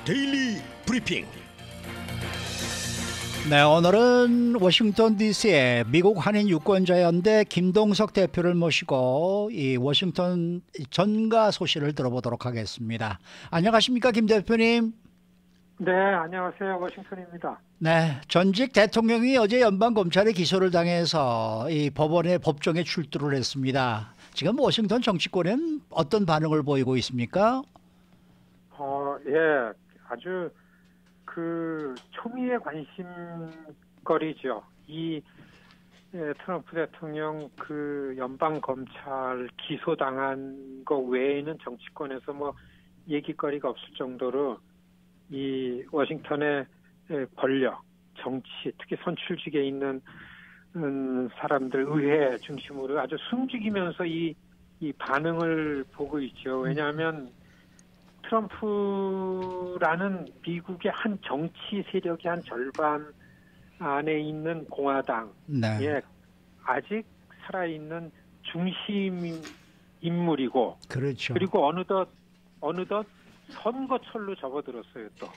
데일리 브리핑. 네, 오늘은 워싱턴 DC에 미국 한인 유권자연대 김동석 대표를 모시고 이 워싱턴 전가 소식을 들어보도록 하겠습니다. 안녕하십니까, 김 대표님? 네, 안녕하세요. 워싱턴입니다. 네, 전직 대통령이 어제 연방검찰에 기소를 당해서 이 법원의 법정에 출두를 했습니다. 지금 워싱턴 정치권엔 어떤 반응을 보이고 있습니까? 예, 아주 초미의 관심거리죠. 트럼프 대통령 연방 검찰 기소당한 거 외에는 정치권에서 얘기거리가 없을 정도로 이 워싱턴의 권력, 정치, 특히 선출직에 있는 사람들, 의회 중심으로 아주 숨죽이면서 이 반응을 보고 있죠. 왜냐하면 트럼프라는 미국의 한 정치 세력의 한 절반 안에 있는 공화당에 네. 아직 살아있는 중심 인물이고, 그렇죠. 그리고 어느덧 선거철로 접어들었어요. 또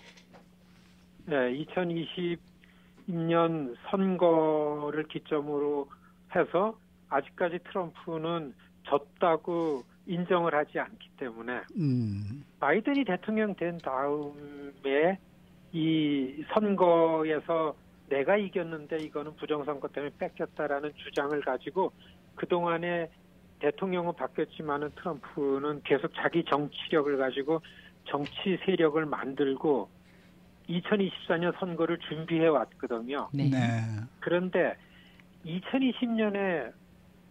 2020년 선거를 기점으로 해서 아직까지 트럼프는 졌다고 인정을 하지 않기 때문에 바이든이 대통령 된 다음에 이 선거에서 내가 이겼는데 이거는 부정선거 때문에 뺏겼다라는 주장을 가지고 그동안에 대통령은 바뀌었지만은 트럼프는 계속 자기 정치력을 가지고 정치 세력을 만들고 2024년 선거를 준비해 왔거든요. 네. 그런데 2020년에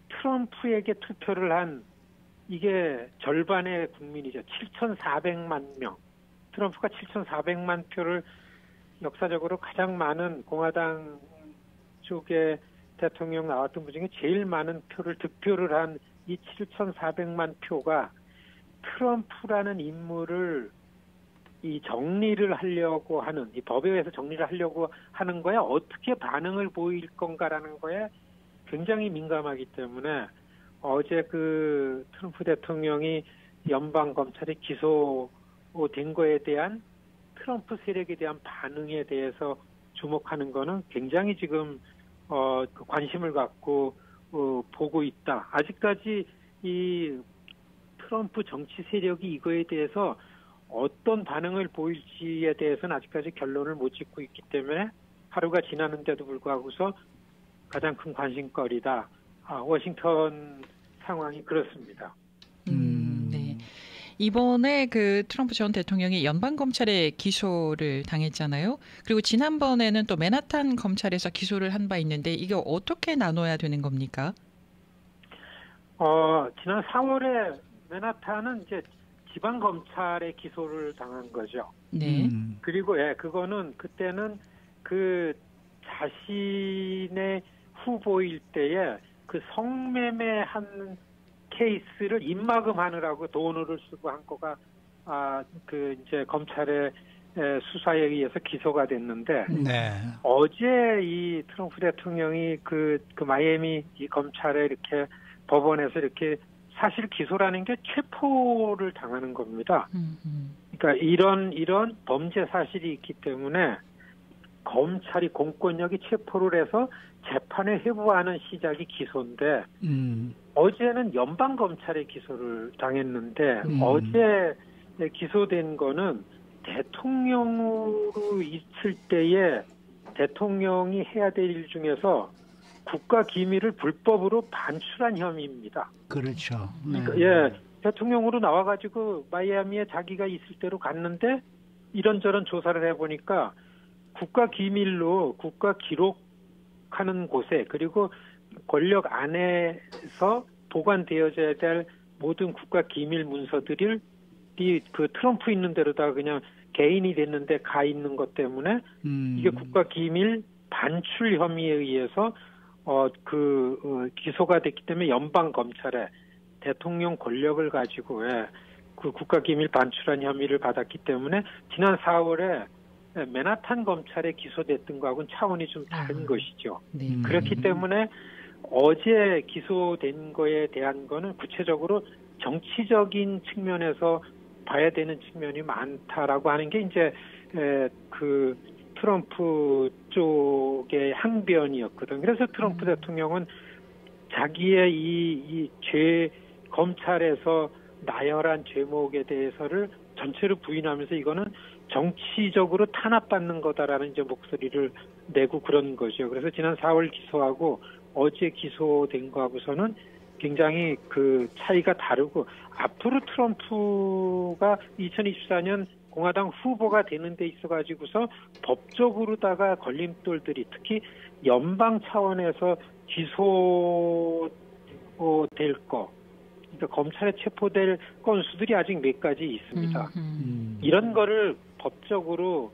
트럼프에게 투표를 한 이게 절반의 국민이죠. 7,400만 명. 트럼프가 7,400만 표를 역사적으로 가장 많은 공화당 쪽에 대통령 나왔던 분 중에 제일 많은 득표를 한 이 7,400만 표가 트럼프라는 인물을 이 정리를 하려고 하는, 이 법에 의해서 정리를 하려고 하는 거에 어떻게 반응을 보일 건가라는 거에 굉장히 민감하기 때문에 어제 트럼프 대통령이 연방 검찰에 기소된 거에 대한 트럼프 세력에 대한 반응에 대해서 주목하는 거는 굉장히 지금 관심을 갖고 보고 있다. 아직까지 이 트럼프 정치 세력이 이거에 대해서 어떤 반응을 보일지에 대해서는 아직까지 결론을 못 짓고 있기 때문에 하루가 지났는데도 불구하고서 가장 큰 관심거리다. 워싱턴 상황이 그렇습니다. 네. 이번에 트럼프 전 대통령이 연방검찰에 기소를 당했잖아요. 그리고 지난번에는 또 맨하탄 검찰에서 기소를 한 바 있는데 이게 어떻게 나눠야 되는 겁니까? 지난 4월에 맨하탄은 이제 지방검찰에 기소를 당한 거죠. 네. 그리고 그거는 그때는 자신의 후보일 때에 성매매한 케이스를 입막음하느라고 돈을 쓰고 한 거가 이제 검찰의 수사에 의해서 기소가 됐는데 네. 어제 이 트럼프 대통령이 마이애미 이 검찰에 이렇게 법원에서 이렇게 사실 기소라는 게 체포를 당하는 겁니다. 그러니까 이런 범죄 사실이 있기 때문에 검찰이 공권력이 체포를 해서 재판에 회부하는 시작이 기소인데 어제는 연방검찰에 기소를 당했는데 어제 기소된 거는 대통령으로 있을 때에 대통령이 해야 될 일 중에서 국가 기밀을 불법으로 반출한 혐의입니다. 그렇죠. 네. 그러니까, 대통령으로 나와가지고 마이애미에 자기가 있을 때로 갔는데 이런저런 조사를 해보니까 국가 기밀로 국가 기록하는 곳에 그리고 권력 안에서 보관되어져야 될 모든 국가 기밀 문서들이 트럼프 있는 데로다가 그냥 개인이 됐는데 가 있는 것 때문에 이게 국가 기밀 반출 혐의에 의해서 기소가 됐기 때문에 연방 검찰에 대통령 권력을 가지고 국가 기밀 반출한 혐의를 받았기 때문에 지난 4월에 맨하탄 검찰에 기소됐던 거하고는 차원이 좀 다른 것이죠. 네. 그렇기 때문에 어제 기소된 거에 대한 거는 구체적으로 정치적인 측면에서 봐야 되는 측면이 많다라고 하는 게 이제 그 트럼프 쪽의 항변이었거든. 그래서 트럼프 대통령은 자기의 이 검찰에서 나열한 죄목에 대해서를 전체로 부인하면서 이거는 정치적으로 탄압받는 거다라는 이제 목소리를 내고 그런 거죠. 그래서 지난 4월 기소하고 어제 기소된 거하고서는 굉장히 그 차이가 다르고, 앞으로 트럼프가 2024년 공화당 후보가 되는 데 있어가지고서 법적으로다가 걸림돌들이, 특히 연방 차원에서 기소될 거, 그러니까 검찰에 체포될 건수들이 아직 몇 가지 있습니다. 이런 거를 법적으로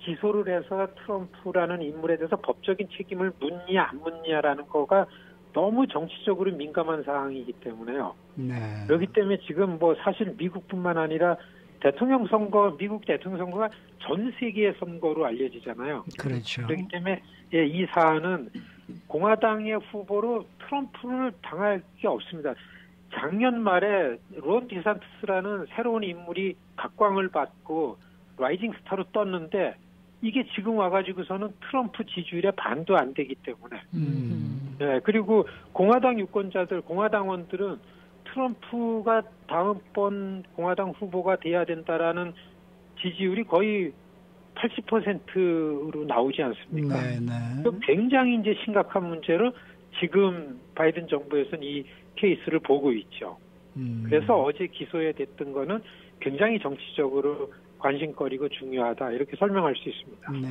기소를 해서 트럼프라는 인물에 대해서 법적인 책임을 묻냐 안 묻냐라는 거가 너무 정치적으로 민감한 사항이기 때문에요. 네. 그렇기 때문에 지금 뭐 사실 미국뿐만 아니라 대통령 선거, 미국 대통령 선거가 전 세계의 선거로 알려지잖아요. 그렇죠. 그렇기 때문에 이 사안은 공화당의 후보로 트럼프를 당할 게 없습니다. 작년 말에 론 디산티스라는 새로운 인물이 각광을 받고 라이징 스타로 떴는데, 이게 지금 와가지고서는 트럼프 지지율에 반도 안 되기 때문에. 네, 그리고 공화당 유권자들, 공화당원들은 트럼프가 다음번 공화당 후보가 돼야 된다라는 지지율이 거의 80%로 나오지 않습니까? 네, 네. 굉장히 이제 심각한 문제로 지금 바이든 정부에서는 이 케이스를 보고 있죠. 그래서 어제 기소에 됐던 거는 굉장히 정치적으로 관심거리고 중요하다, 이렇게 설명할 수 있습니다. 네.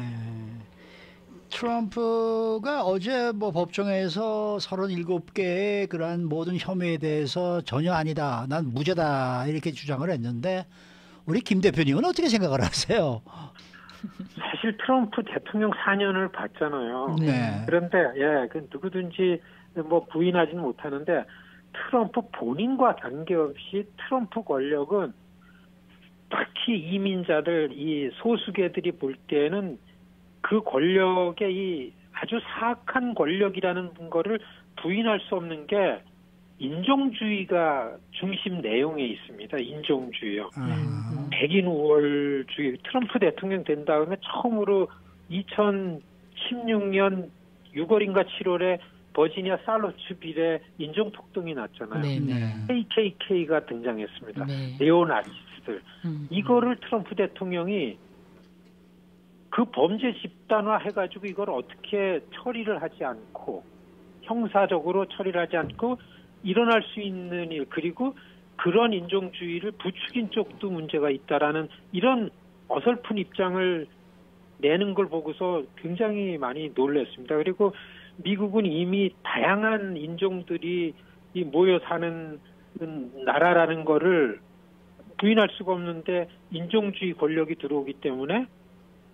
트럼프가 어제 뭐 법정에서 37개의 그러한 모든 혐의에 대해서 전혀 아니다, 난 무죄다, 이렇게 주장을 했는데, 우리 김 대표님은 어떻게 생각을 하세요? 사실 트럼프 대통령 4년을 봤잖아요. 네. 그런데 그 누구든지 뭐 부인하지는 못하는데, 트럼프 본인과 관계없이 트럼프 권력은 특히 이민자들, 이 소수계들이 볼 때는 그 권력의 이 아주 사악한 권력이라는 거를 부인할 수 없는 게 인종주의가 중심 내용에 있습니다. 인종주의요. 백인 우월주의. 트럼프 대통령 된 다음에 처음으로 2016년 6월인가 7월에 버지니아 살로츠빌에 인종폭동이 났잖아요. KKK가 등장했습니다. 네오나치스들. 이거를 트럼프 대통령이 그 범죄 집단화 해가지고 이걸 어떻게 처리를 하지 않고, 형사적으로 처리를 하지 않고 일어날 수 있는 일, 그리고 그런 인종주의를 부추긴 쪽도 문제가 있다라는 이런 어설픈 입장을 내는 걸 보고서 굉장히 많이 놀랐습니다. 그리고 미국은 이미 다양한 인종들이 모여 사는 나라라는 거를 부인할 수가 없는데, 인종주의 권력이 들어오기 때문에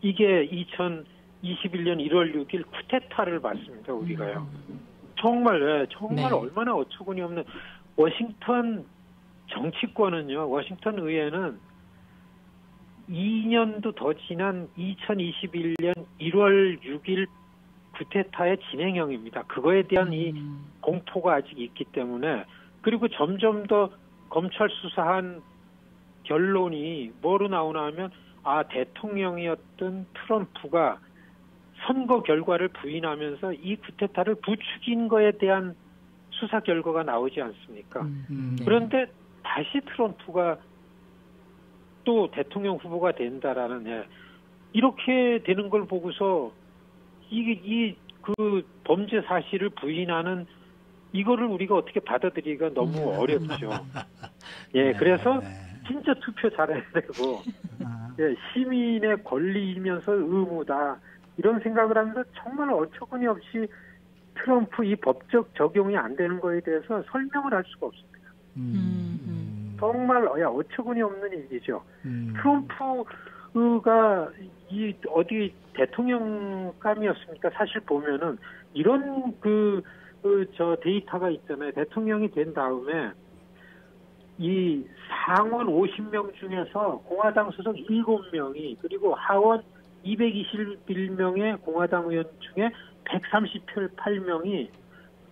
이게 2021년 1월 6일 쿠데타를 봤습니다, 우리가요. 정말 얼마나 어처구니 없는, 워싱턴 정치권은요, 워싱턴 의회는 2년도 더 지난 2021년 1월 6일 쿠데타의 진행형입니다. 그거에 대한 이 공포가 아직 있기 때문에, 그리고 점점 더 검찰 수사한 결론이 뭐로 나오나 하면, 대통령이었던 트럼프가 선거 결과를 부인하면서 이 쿠데타를 부추긴 거에 대한 수사 결과가 나오지 않습니까? 그런데 다시 트럼프가 또 대통령 후보가 된다라는, 이렇게 되는 걸 보고서 그 범죄 사실을 부인하는 이거를 우리가 어떻게 받아들이기가 너무 어렵죠. 그래서 진짜 투표 잘해야 되고, 시민의 권리이면서 의무다, 이런 생각을 하면서 정말 어처구니 없이 트럼프 이 법적 적용이 안 되는 거에 대해서 설명을 할 수가 없습니다. 정말 어처구니 없는 일이죠. 트럼프가 어디 대통령감이었습니까? 사실 보면은 이런 데이터가 있잖아요. 대통령이 된 다음에 이 상원 50명 중에서 공화당 소속 7명이, 그리고 하원 221명의 공화당 의원 중에 138명이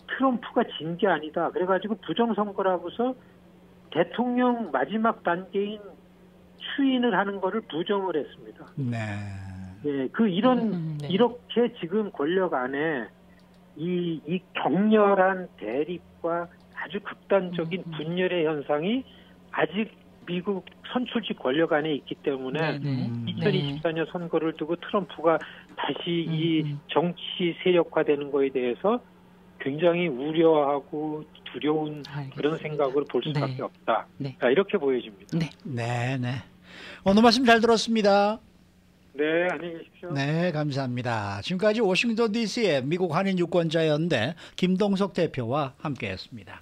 트럼프가 진 게 아니다, 그래가지고 부정선거라고서 대통령 마지막 단계인 추인을 하는 거를 부정을 했습니다. 네. 예, 네. 이렇게 지금 권력 안에 이 격렬한 대립과 아주 극단적인 분열의 현상이 아직 미국 선출직 권력 안에 있기 때문에 네. 2024년 선거를 두고 트럼프가 다시 이 정치 세력화되는 거에 대해서 굉장히 우려하고 두려운 알겠습니다. 그런 생각을 볼 수밖에 네. 없다. 네. 자, 이렇게 보여집니다. 네. 네, 네. 오늘 말씀 잘 들었습니다. 네, 안녕히 계십시오. 네, 감사합니다. 지금까지 워싱턴 DC의 미국 한인 유권자연대 김동석 대표와 함께했습니다.